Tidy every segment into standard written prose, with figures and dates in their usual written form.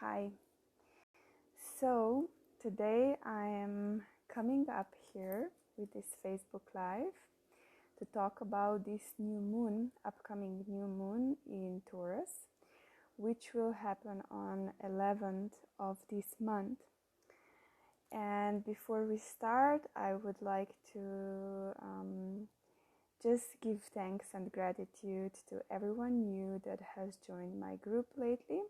Hi. So today I am coming up here with this Facebook Live to talk about this upcoming new moon in Taurus, which will happen on 11th of this month. And before we start, I would like to just give thanks and gratitude to everyone new that has joined my group lately.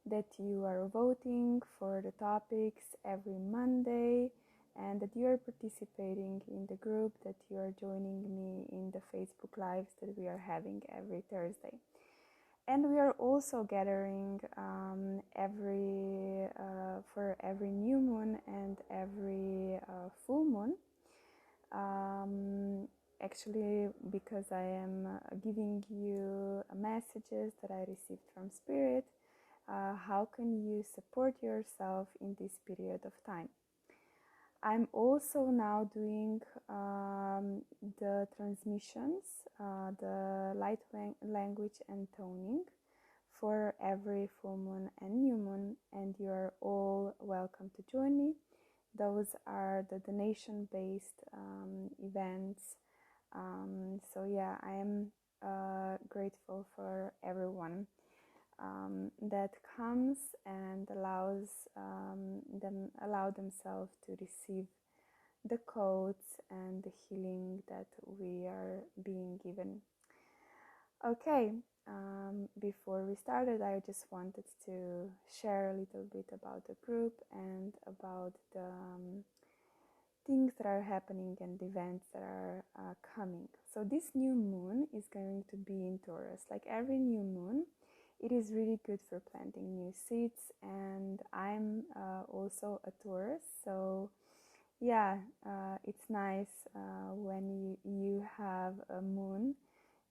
That you are voting for the topics every Monday, and that you are participating in the group, that you are joining me in the Facebook Lives that we are having every Thursday. And we are also gathering for every new moon and every full moon. Actually, because I am giving you messages that I received from Spirit. How can you support yourself in this period of time? I'm also now doing the transmissions, the light language and toning for every full moon and new moon, and you are all welcome to join me. Those are the donation-based events. So yeah, I am grateful for everyone that comes and allow themselves to receive the codes and the healing that we are being given. Okay, before we started, I just wanted to share a little bit about the group and about the things that are happening and events that are coming. So this new moon is going to be in Taurus. Like every new moon, it is really good for planting new seeds, and I'm also a Taurus, so yeah, it's nice when you have a moon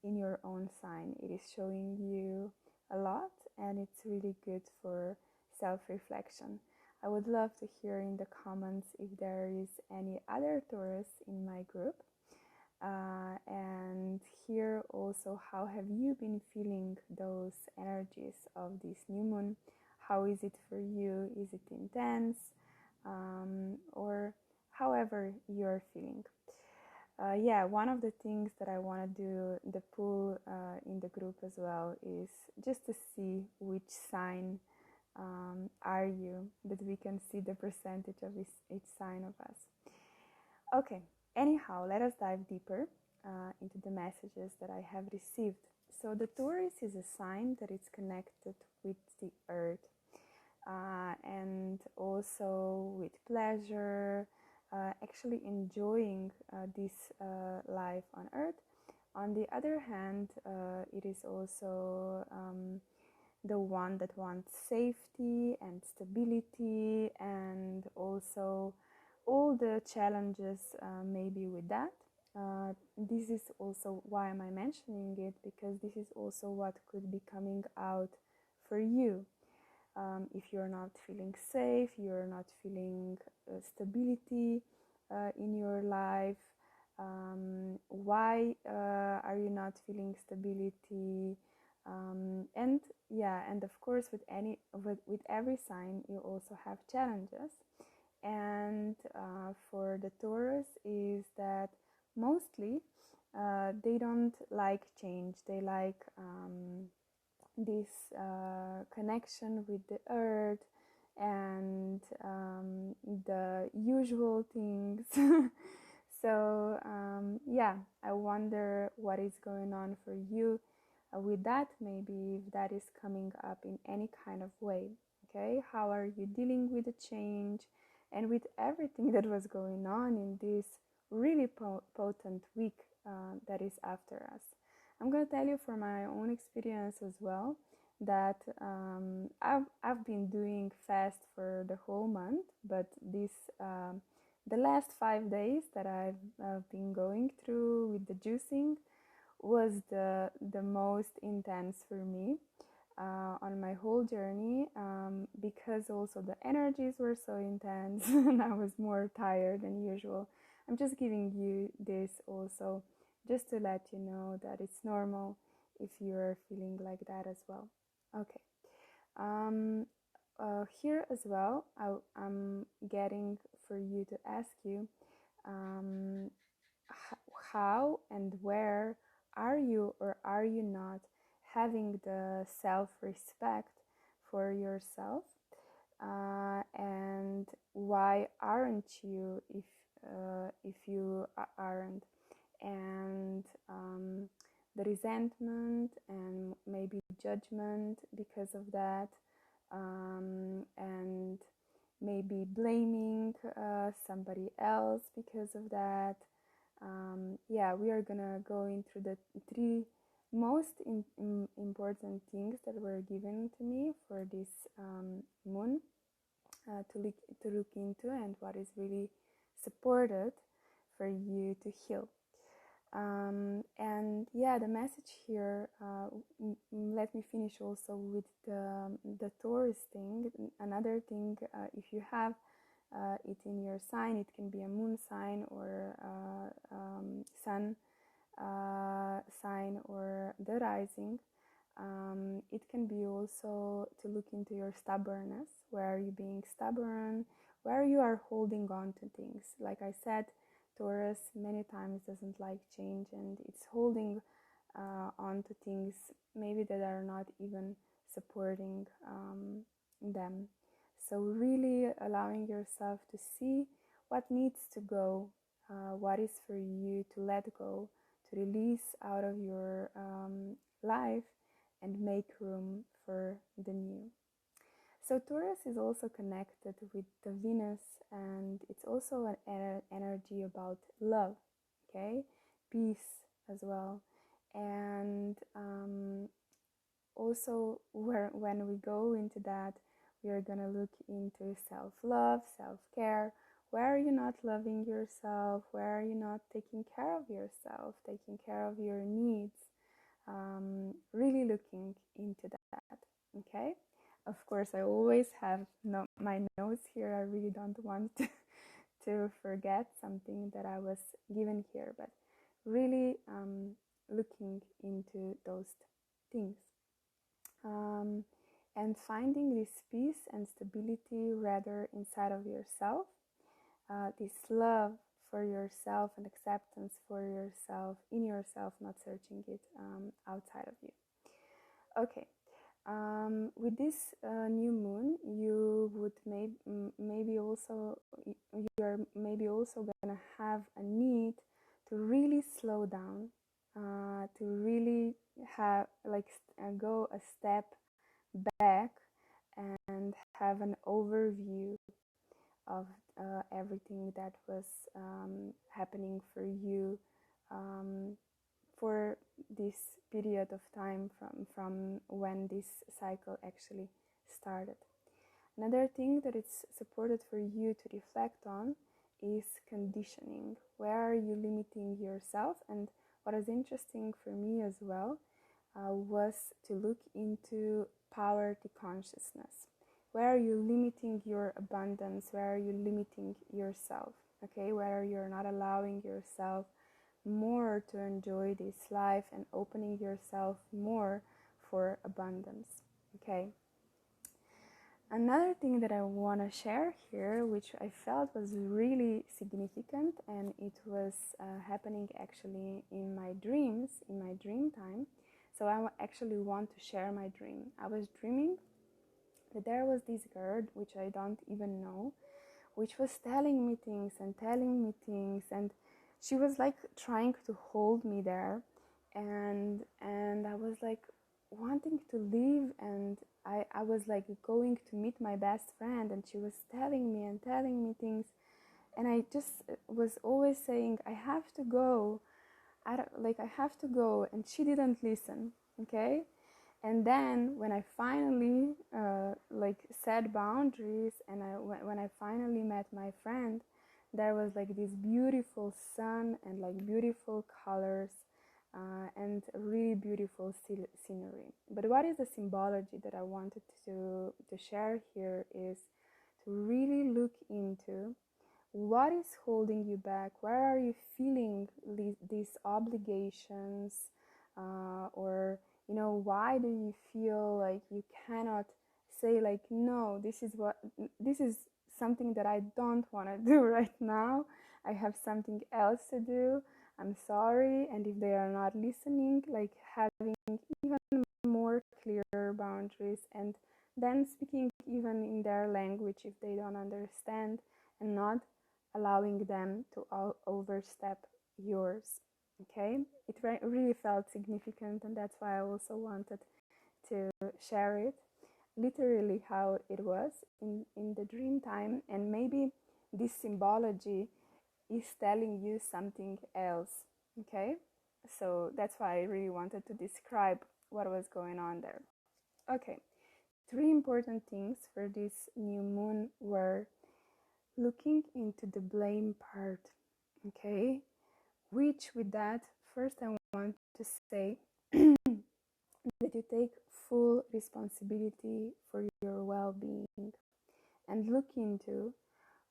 in your own sign. It is showing you a lot, and it's really good for self-reflection. I would love to hear in the comments if there is any other Taurus in my group. And here also, how have you been feeling those energies of this new moon? How is it for you? Is it intense? Or however you're feeling. One of the things that I want to do, the poll in the group as well, is just to see which sign are you, that we can see the percentage of each sign of us. Okay. Anyhow, let us dive deeper into the messages that I have received. So the Taurus is a sign that is connected with the earth and also with pleasure, actually enjoying this life on earth. On the other hand, it is also the one that wants safety and stability, and also all the challenges maybe with that. This is also why am I mentioning it, because this is also what could be coming out for you. If you're not feeling safe, you're not feeling stability in your life, why are you not feeling stability? And of course with every sign you also have challenges. And for the Taurus is that mostly they don't like change. They like this connection with the earth and the usual things. So I wonder what is going on for you with that, maybe if that is coming up in any kind of way. Okay, how are you dealing with the change and with everything that was going on in this really potent week that is after us? I'm going to tell you from my own experience as well that I've been doing fast for the whole month, but the last 5 days that I've been going through with the juicing was the most intense for me on my whole journey, because also the energies were so intense and I was more tired than usual. I'm just giving you this also just to let you know that it's normal if you're feeling like that as well. Okay, Um, Here as well, I'm getting for you to ask you, um, how and where are you or are you not having the self-respect for yourself, and why aren't you if you aren't, and the resentment and maybe judgment because of that, and maybe blaming somebody else because of that. Yeah, we are gonna go into the three most important things that were given to me for this moon, to look into, and what is really supported for you to heal. And yeah, the message here, let me finish also with the Taurus thing. Another thing, if you have it in your sign, it can be a moon sign or sun sign or the rising. It can be also to look into your stubbornness. Where are you being stubborn? Where you are holding on to things? Like I said, Taurus many times doesn't like change, and it's holding on to things maybe that are not even supporting them. So really allowing yourself to see what needs to go, what is for you to let go, to release out of your life, and make room for the new. So Taurus is also connected with the Venus, and it's also an energy about love, okay, peace as well, and also when we go into that, we are gonna look into self-love, self-care. Where are you not loving yourself? Where are you not taking care of yourself, taking care of your needs? Really looking into that, okay? Of course, I always have my notes here. I really don't want to forget something that I was given here, but really looking into those things, and finding this peace and stability rather inside of yourself, this love for yourself and acceptance for yourself, in yourself, not searching it outside of you. Okay, with this new moon, you would maybe also, you're maybe also gonna have a need to really slow down, to really have go a step back and have an overview of everything that was happening for you, for this period of time from when this cycle actually started. Another thing that it's supported for you to reflect on is conditioning. Where are you limiting yourself? And what is interesting for me as well was to look into poverty consciousness. Where are you limiting your abundance? Where are you limiting yourself? Okay, where you're not allowing yourself more to enjoy this life and opening yourself more for abundance. Okay. Another thing that I want to share here, which I felt was really significant, and it was happening actually in my dreams, in my dream time. So I actually want to share my dream. I was dreaming that there was this girl, which I don't even know, which was telling me things, and she was like trying to hold me there, and I was like wanting to leave, and I was like going to meet my best friend, and she was telling me things, and I just was always saying I have to go, I have to go, and she didn't listen. Okay. And then when I finally set boundaries, and when I finally met my friend, there was like this beautiful sun and like beautiful colors, and really beautiful scenery. But what is the symbology that I wanted to share here is to really look into what is holding you back. Where are you feeling these obligations, or why do you feel like you cannot say like, no, this is something that I don't want to do right now. I have something else to do. I'm sorry. And if they are not listening, like having even more clear boundaries, and then speaking even in their language if they don't understand, and not allowing them to overstep yours. Okay, it really felt significant, and that's why I also wanted to share it literally how it was in the dream time. And maybe this symbology is telling you something else. Okay, so that's why I really wanted to describe what was going on there. Okay, three important things for this new moon were looking into the blame part. Okay, which with that, first I want to say that you take full responsibility for your well-being, and look into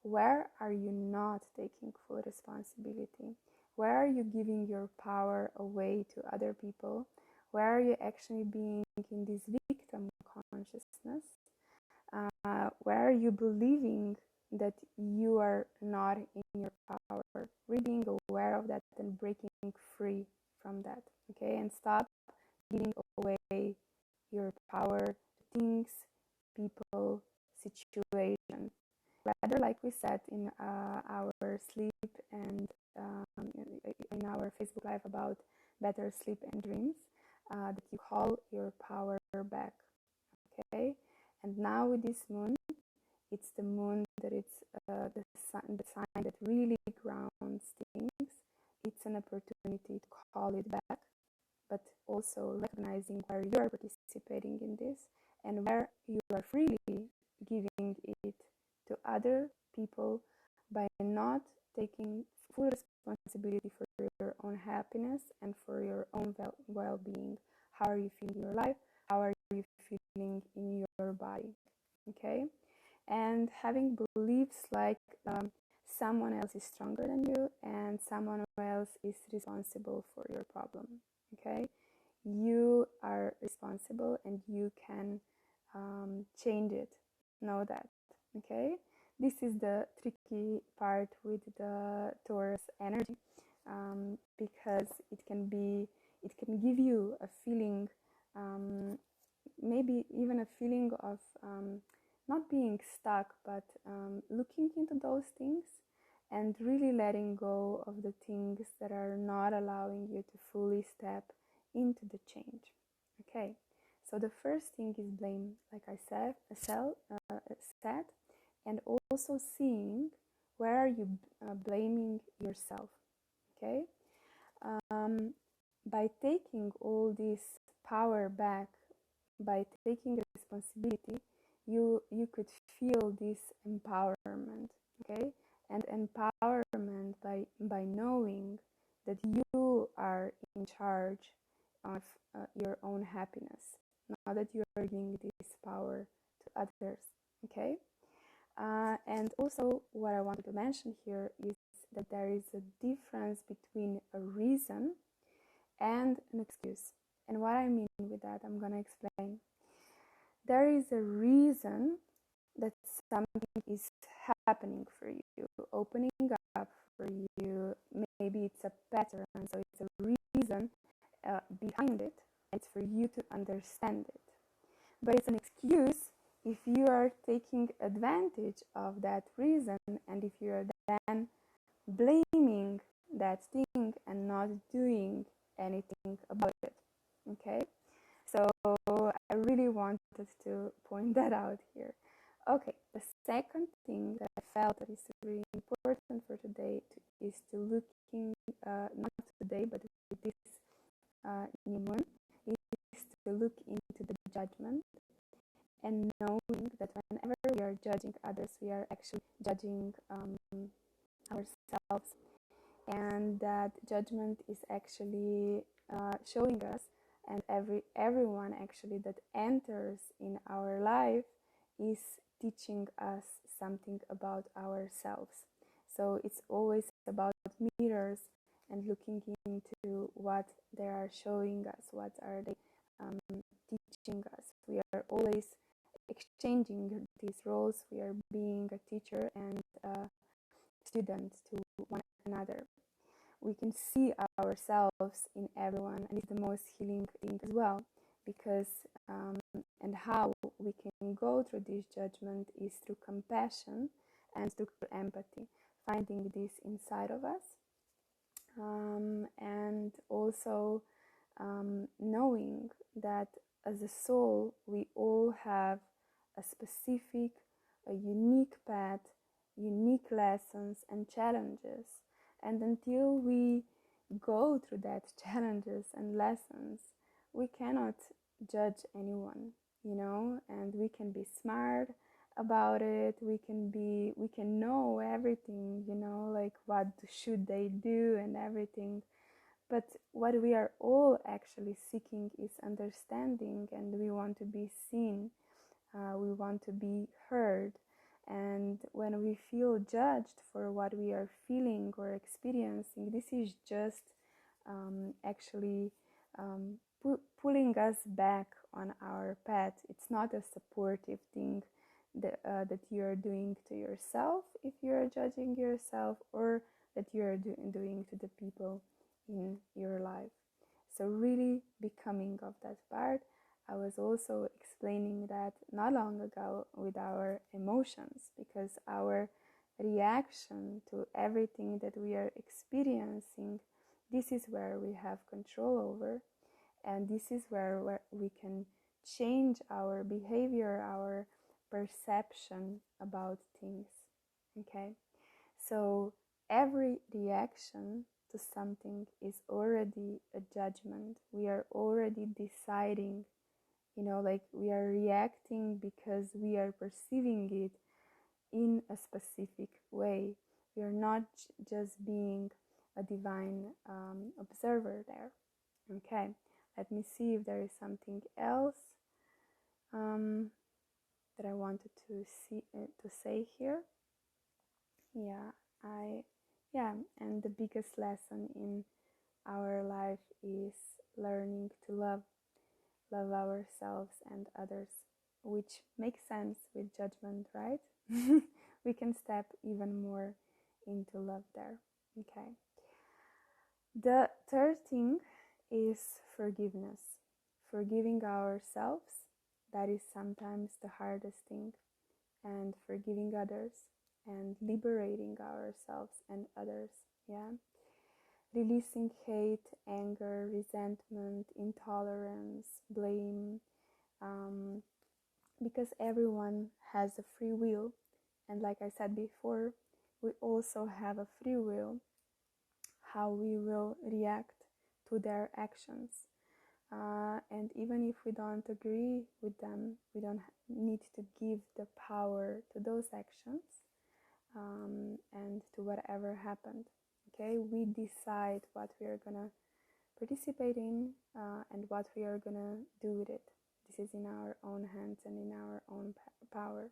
where are you not taking full responsibility, where are you giving your power away to other people, where are you actually being in this victim consciousness, where are you believing that you are not in your power, really being aware of that and breaking free from that. Okay, and stop giving away your power to things, people, situations. Rather, like we said in our sleep and in our Facebook Live about better sleep and dreams, that you call your power back. Okay, and now with this moon, it's the moon that it's the sign that really grounds things. It's an opportunity to call it back, but also recognizing where you are participating in this and where you are freely giving it to other people by not taking full responsibility for your own happiness and for your own well-being. How are you feeling in your life? How are you feeling in your body? Okay, and having beliefs like someone else is stronger than you and someone else is responsible for your problem. Okay, you are responsible and you can change it. Know that. Okay, this is the tricky part with the Taurus energy, because it can give you a feeling, maybe even a feeling of not being stuck, but looking into those things and really letting go of the things that are not allowing you to fully step into the change. Okay, so the first thing is blame, like I said, and also seeing where are you blaming yourself. Okay, by taking all this power back, by taking responsibility, you could feel this empowerment. Okay, and empowerment by knowing that you are in charge of your own happiness, not that you are giving this power to others. Okay, and also what I wanted to mention here is that there is a difference between a reason and an excuse. And what I mean with that, I'm gonna explain. There is a reason that something is happening for you, opening up for you. Maybe it's a pattern, so it's a reason behind it. It's for you to understand it. But it's an excuse if you are taking advantage of that reason and if you are then blaming that thing and not doing anything about it. Okay? So I really wanted to point that out here. Okay, the second thing that I felt that is really important for today is to looking, not today, but with this new moon, is to look into the judgment and knowing that whenever we are judging others, we are actually judging ourselves, and that judgment is actually showing us, and everyone actually that enters in our life is teaching us something about ourselves. So it's always about mirrors and looking into what they are showing us, what are they teaching us. We are always changing these roles. We are being a teacher and a student to one another. We can see ourselves in everyone, and it's the most healing thing as well, because and how we can go through this judgment is through compassion and through empathy, finding this inside of us, and also knowing that as a soul we all have a specific, a unique path, unique lessons and challenges, and until we go through that challenges and lessons, we cannot judge anyone, and we can be smart about it, we can know everything, like what should they do and everything, but what we are all actually seeking is understanding, and we want to be seen, we want to be heard. And when we feel judged for what we are feeling or experiencing, this is just actually pulling us back on our path. It's not a supportive thing that you're doing to yourself if you're judging yourself, or that you're doing to the people in your life. So really becoming of that part. I was also explaining that not long ago with our emotions, because our reaction to everything that we are experiencing, this is where we have control over, and this is where we can change our behavior, our perception about things. Okay, so every reaction to something is already a judgment. We are already deciding, like we are reacting because we are perceiving it in a specific way. We are not just being a divine observer there. Okay, let me see if there is something else that I wanted to say here. And the biggest lesson in our life is learning to love ourselves and others, which makes sense with judgment, right? We can step even more into love there. Okay. The third thing is forgiveness. Forgiving ourselves, that is sometimes the hardest thing, and forgiving others and liberating ourselves and others. Releasing hate, anger, resentment, intolerance, blame, because everyone has a free will, and like I said before, we also have a free will how we will react to their actions, and even if we don't agree with them, we don't need to give the power to those actions, and to whatever happened. Okay, we decide what we are gonna participate in, and what we are gonna do with it. This is in our own hands and in our own power.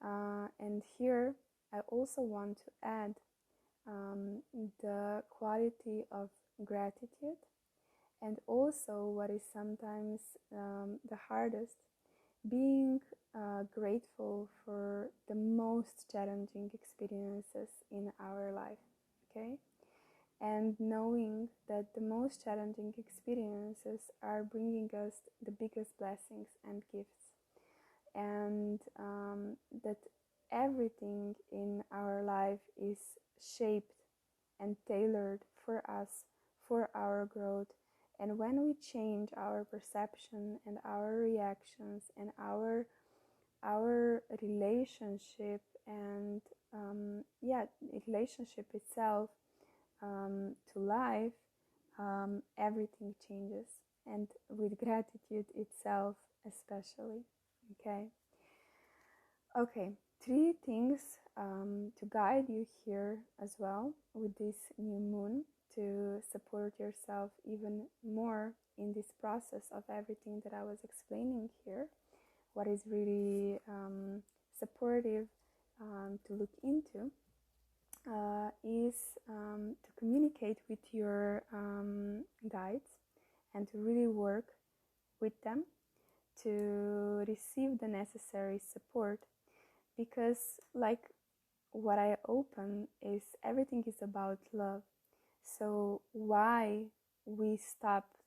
And here I also want to add the quality of gratitude, and also what is sometimes the hardest, being grateful for the most challenging experiences in our life. Okay, and knowing that the most challenging experiences are bringing us the biggest blessings and gifts, and that everything in our life is shaped and tailored for us, for our growth. And when we change our perception and our reactions and our relationship and relationship itself to life, everything changes, and with gratitude itself especially. Okay, 3 things to guide you here as well with this new moon, to support yourself even more in this process of everything that I was explaining here. What is really supportive to look into is to communicate with your guides and to really work with them, to receive the necessary support, because like what I open is everything is about love. So why we stopped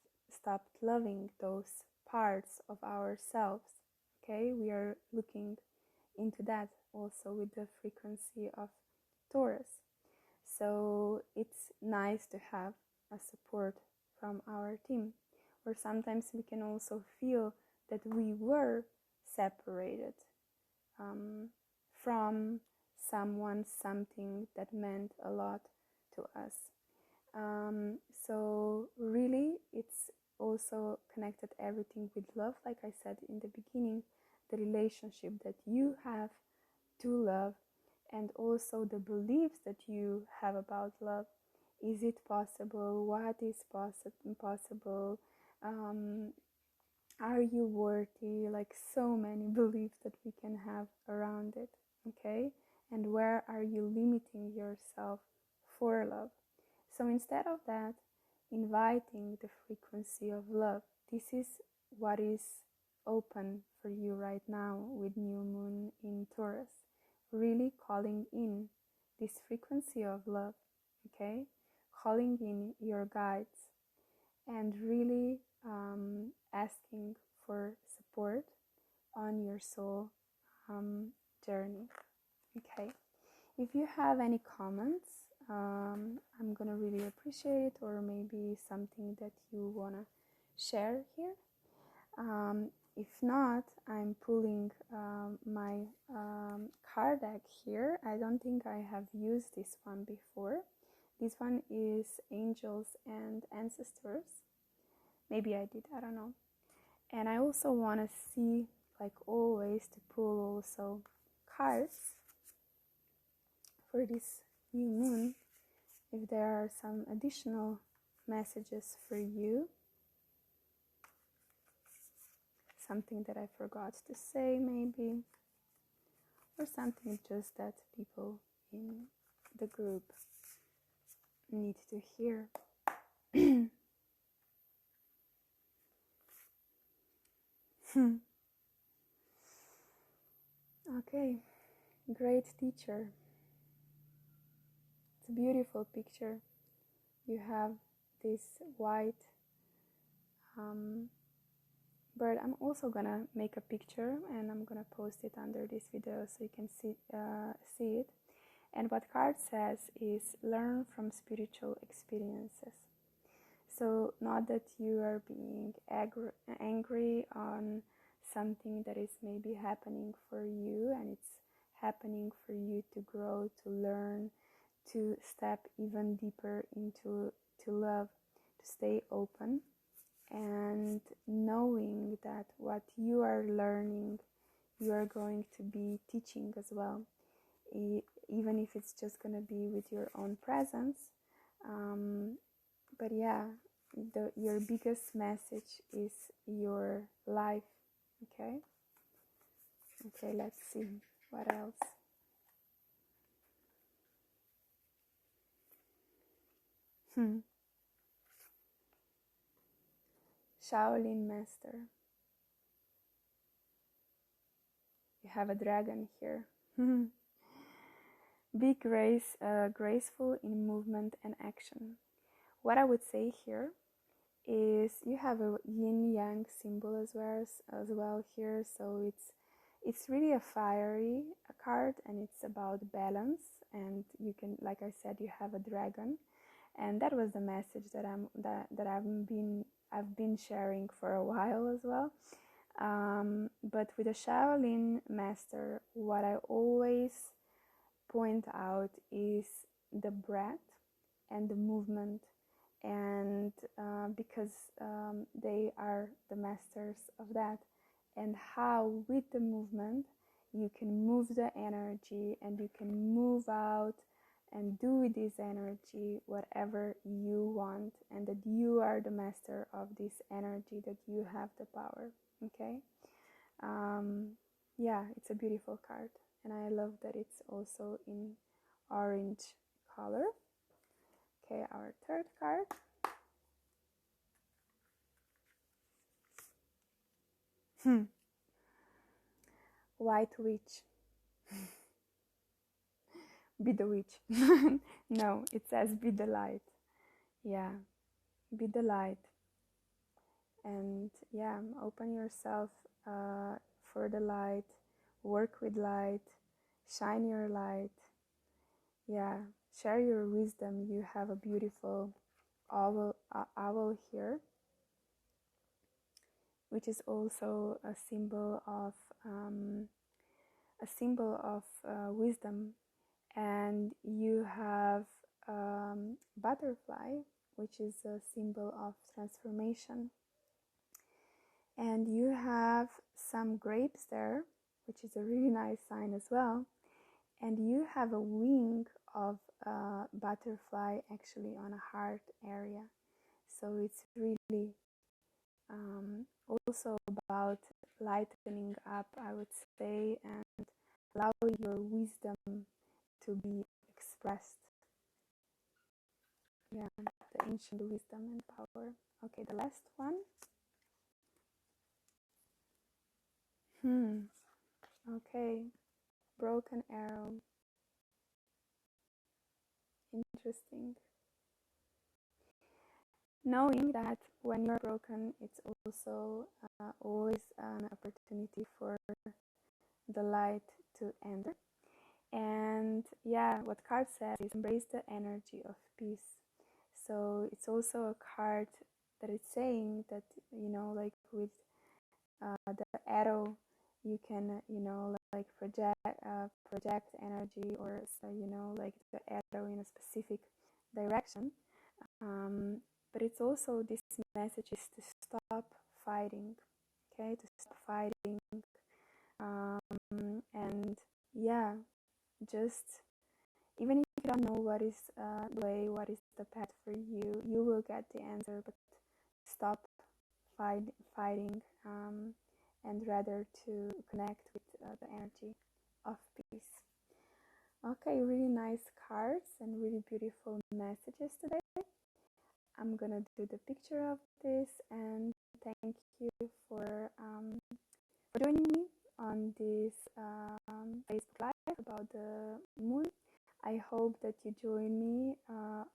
loving those parts of ourselves? Okay, we are looking into that also with the frequency of Taurus. So it's nice to have a support from our team. Or sometimes we can also feel that we were separated from someone, something that meant a lot to us. So really it's also connected everything with love, like I said in the beginning, the relationship that you have to love, and also the beliefs that you have about love. Is it possible? What is possible? Are you worthy? Like so many beliefs that we can have around it, okay? And where are you limiting yourself for love? So instead of that, inviting the frequency of love, this is what is open for you right now with new moon in Taurus. Really calling in this frequency of love, okay? Calling in your guides and really asking for support on your soul journey, okay? If you have any comments, I'm gonna really appreciate it, or maybe something that you wanna share here. If not, I'm pulling my card deck here. I don't think I have used this one before. This one is Angels and Ancestors. Maybe I did, I don't know. And I also want to see, like always, to pull also cards for this new moon, if there are some additional messages for you. Something that I forgot to say maybe, or something just that people in the group need to hear. Okay, great teacher. It's a beautiful picture. You have this white bird. I'm also gonna make a picture and I'm gonna post it under this video so you can see it. And what card says is learn from spiritual experiences. So not that you are being angry on something that is maybe happening for you, and it's happening for you to grow, to learn, to step even deeper into love, to stay open, and knowing that what you are learning, you are going to be teaching as well, even if it's just going to be with your own presence. But yeah, your biggest message is your life. Okay, let's see what else. Shaolin Master. You have a dragon here. Be graceful in movement and action. What I would say here is you have a yin-yang symbol as well here, so it's really a fiery card, and it's about balance. And you can, like I said, you have a dragon, and that was the message that I've been sharing for a while as well. But with a Shaolin Master, what I always point out is the breath and the movement, and because they are the masters of that, and how with the movement you can move the energy and you can move out and do with this energy whatever you want, and that you are the master of this energy, that you have the power. Okay, yeah, it's a beautiful card, and I love that it's also in orange color. Okay, our third card. White witch. Be the witch. No, it says be the light. Yeah, be the light. And yeah, open yourself for the light, work with light, shine your light. Yeah, share your wisdom. You have a beautiful owl here, which is also a symbol of wisdom. And you have butterfly, which is a symbol of transformation. And you have some grapes there, which is a really nice sign as well. And you have a wing of a butterfly actually on a heart area. So it's really also about lightening up, I would say, and allowing your wisdom to be expressed. Yeah, the ancient wisdom and power. Okay, the last one. Okay, broken arrow. Interesting. Knowing that when you're broken, it's also always an opportunity for the light to enter. And yeah, what card says is embrace the energy of peace. So it's also a card that is saying that, you know, like with the arrow, you can, you know, like project energy, or you know, like the arrow in a specific direction. But it's also, this message is to stop fighting, okay, to stop fighting. And yeah, just, even if you don't know what is the way, what is the path for you, you will get the answer. But stop fighting, and rather to connect with the energy of peace. Okay, really nice cards and really beautiful messages today. I'm gonna do the picture of this, and thank you for joining me on this Facebook Live about the moon. I hope that you join me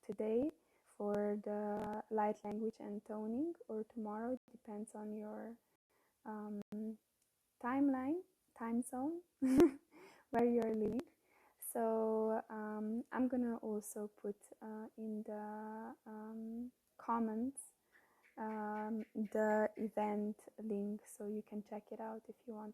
today for the light language and toning, or tomorrow, it depends on your time zone, where you're living. So I'm gonna also put in the comments the event link, so you can check it out if you want